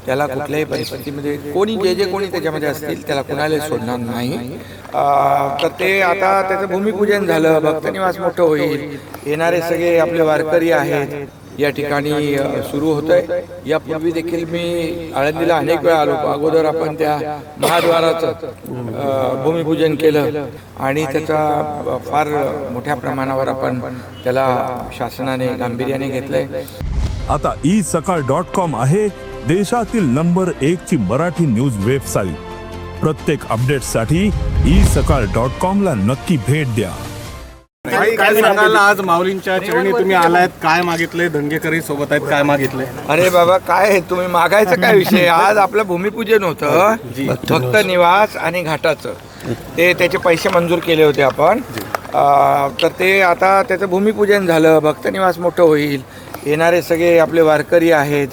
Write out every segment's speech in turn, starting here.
त्याला कुठल्याही परिस्थितीमध्ये कोणी जे कोणी त्याच्यामध्ये असतील त्याला कुणाला सोडणार नाही. तर ते आता त्याचं भूमिपूजन झालं, भक्तनिवास मोठं होईल, येणारे सगळे आपले वारकरी आहेत या ठिकाणी सुरू होतं आहे. यापूर्वी देखील मी आळंदीला अनेक वेळा आलो. अगोदर आपण त्या महाद्वाराचं भूमिपूजन केलं आणि त्याचा फार मोठ्या प्रमाणावर आपण त्याला शासनाने गांभीर्याने घेतलंय. आता isakal.com आहे देशातील नंबर 1 ची मराठी न्यूज वेबसाईट. प्रत्येक अपडेटसाठी isakal.com ला नक्की भेट द्या. काय सांगाल, आज माऊलींच्या चरणी तुम्ही आलायत, काय मागितले? दंगेकरी सोबत आहेत, काय मागितले? अरे बाबा, काय तुम्ही मागायचं काय विषय? आज आपलं भूमिपूजन होतं भक्त निवास आणि घाटाचं. त्याचे पैसे मंजूर केले होते आपण. तर ते आता त्याचं भूमिपूजन झालं, भक्तनिवास मोठं होईल, येणारे सगळे आपले वारकरी आहेत,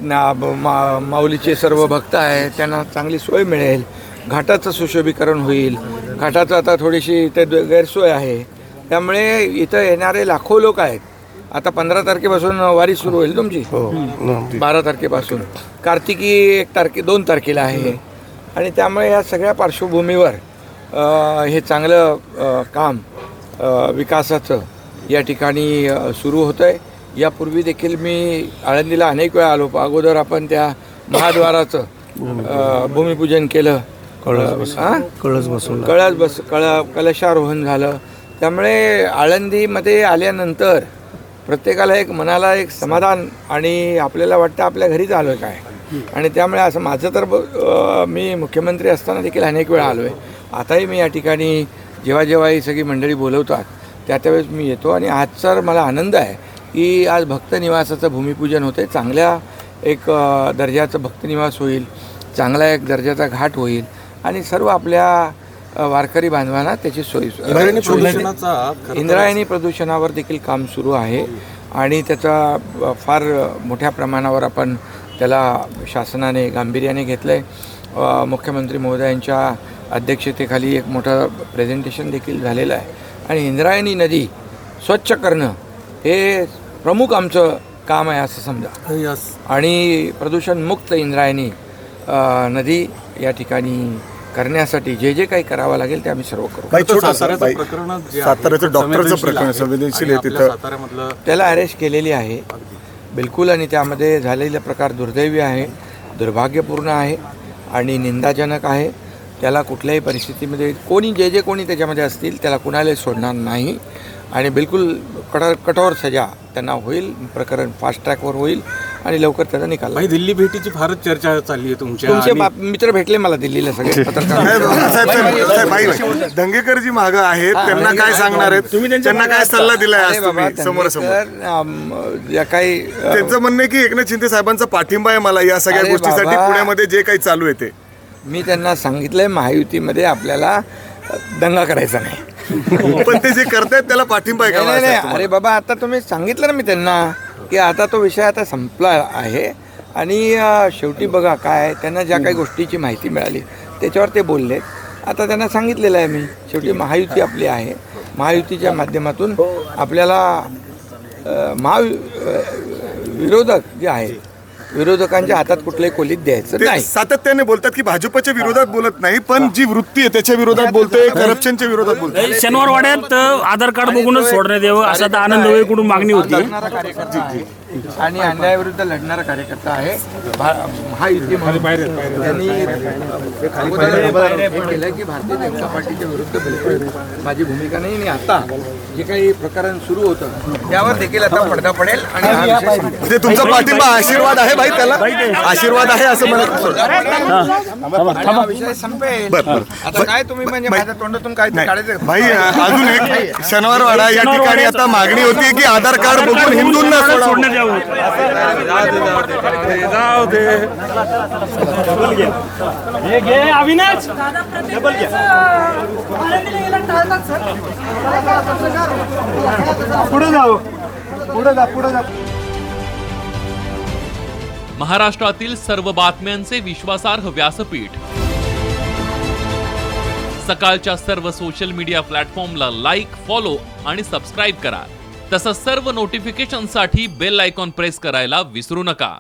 माऊलीचे सर्व भक्त आहेत, त्यांना चांगली सोय मिळेल. घाटाचं सुशोभीकरण होईल. घाटाचं आता थोडीशी इथे गैरसोय आहे, त्यामुळे इथं येणारे लाखो लोक आहेत. आता 15 तारखेपासून वारी सुरू होईल तुमची, 12 तारखेपासून. कार्तिकी 2 तारखेला आहे. आणि त्यामुळे या सगळ्या पार्श्वभूमीवर हे चांगलं काम विकासाचं या ठिकाणी सुरू होतं आहे. यापूर्वी देखील मी आळंदीला अनेक वेळा आलो. अगोदर आपण त्या महाद्वाराचं भूमिपूजन केलं, कलशारोहण झालं. त्यामुळे आळंदीमध्ये आल्यानंतर प्रत्येकाला एक मनाला एक समाधान आणि आपल्याला वाटतं आपल्या घरीच आलो आहे काय. आणि त्यामुळे असं माझं तर मी मुख्यमंत्री असताना देखील अनेक वेळा आलो आहे. आताही मी या ठिकाणी जेव्हा ही सगळी मंडळी बोलवतात त्यावेळेस मी येतो. आणि आजचा मला आनंद आहे की आज भक्तनिवासाचं भूमिपूजन होतं आहे. चांगल्या एक दर्जाचं भक्तनिवास होईल, चांगला एक दर्जाचा घाट होईल आणि सर्व आपल्या वारकरी बांधवांना त्याची सोय. इंद्रायणी प्रदूषणावर देखील काम सुरू आहे आणि त्याचा फार मोठ्या प्रमाणावर आपण त्याला शासनाने गांभीर्याने घेतलं आहे. मुख्यमंत्री महोदयांच्या अध्यक्षतेखाली एक मोठं प्रेझेंटेशन देखील झालेलं आहे. आणि इंद्रायणी नदी स्वच्छ करणं हे प्रमुख आमचं काम आहे असं समजा. आणि प्रदूषणमुक्त इंद्रायणी नदी या ठिकाणी करण्यासाठी जे काही करावं लागेल ते आम्ही सर्व करू. साताऱ्याचं डॉक्टरचं प्रकरण संवेदनशील आहे, तिथं त्याला अरेस्ट केलेली आहे बिलकुल. आणि त्यामध्ये झालेला प्रकार दुर्दैवी आहे, दुर्भाग्यपूर्ण आहे आणि निंदाजनक आहे. त्याला कुठल्याही परिस्थितीमध्ये कोणी जे कोणी त्याच्यामध्ये असतील त्याला कुणाला सोडणार नाही. आणि बिलकुल कठोर सजा त्यांना होईल. प्रकरण फास्ट ट्रॅकवर होईल आणि लवकर त्याचा निकाल. दिल्ली भेटीची फारच चर्चा चालली आहे. तुमचे मित्र भेटले मला दिल्लीला सगळे पत्रकार. दंगेकर जी मागं आहेत त्यांना काय सांगणार आहेत तुम्ही? त्यांना काय सल्ला दिलाय समोरासमोर? या काही त्यांचं म्हणणं आहे की एकनाथ शिंदे साहेबांचा पाठिंबा आहे मला या सगळ्या गोष्टीसाठी, पुण्यामध्ये जे काही चालू आहे ते. मी त्यांना सांगितलंय महायुतीमध्ये आपल्याला दंगा करायचा नाही. पण ते जे करतायत त्याला पाठिंबा आहे का? नाही. अरे बाबा, आता तुम्ही सांगितलं ना मी त्यांना की आता तो विषय आता संपला आहे. आणि शेवटी बघा काय त्यांना ज्या काही गोष्टीची माहिती मिळाली त्याच्यावर ते बोलले. आता त्यांना सांगितलेलं आहे मी, शेवटी महायुती आपली आहे. महायुतीच्या माध्यमातून आपल्याला विरोधक जे आहेत विरोधकांच्या हातात कुठल्याही कोलीत द्यायचं नाही. सातत्याने बोलतात की भाजपच्या विरोधात बोलत नाही, पण जी वृत्ती आहे त्याच्या विरोधात बोलते, करप्शनच्या विरोधात बोलते. शनिवार वाड्यात आधार कार्ड बघूनच सोडण्यात यावं असं तर आनंद वेळकडून मागणी होती. आणि अन्यायाविरुद्ध लढणारा कार्यकर्ता आहे. महायुतीमध्ये त्यांनी केलं की भारतीय जनता पार्टीच्या विरुद्ध बिलकुल माझी भूमिका नाही. आणि आता जे काही प्रकरण सुरू होतं त्यावर देखील आता पडदा पडेल. आणि तुमचा पाठिंबा आशीर्वाद आहे भाई, त्याला आशीर्वाद आहे असं मला विषय संपेल. आता काय तुम्ही म्हणजे माझ्या तोंडातून काय काढायचं भाई? अजून एक शनिवार वाडा या ठिकाणी आता मागणी होती की आधार कार्ड बघून हिंदूंना सोडण्यात यावं. अविनाश पुढे जाऊ, पुढे जा. महाराष्ट्रातील सर्व बातम्यांचे विश्वासार्ह व्यासपीठ. सकाळच्या सर्व सोशल मीडिया प्लॅटफॉर्मला लाईक, फॉलो आणि सबस्क्राईब करा. तसंच सर्व नोटिफिकेशनसाठी बेल आयकॉन प्रेस करायला विसरू नका.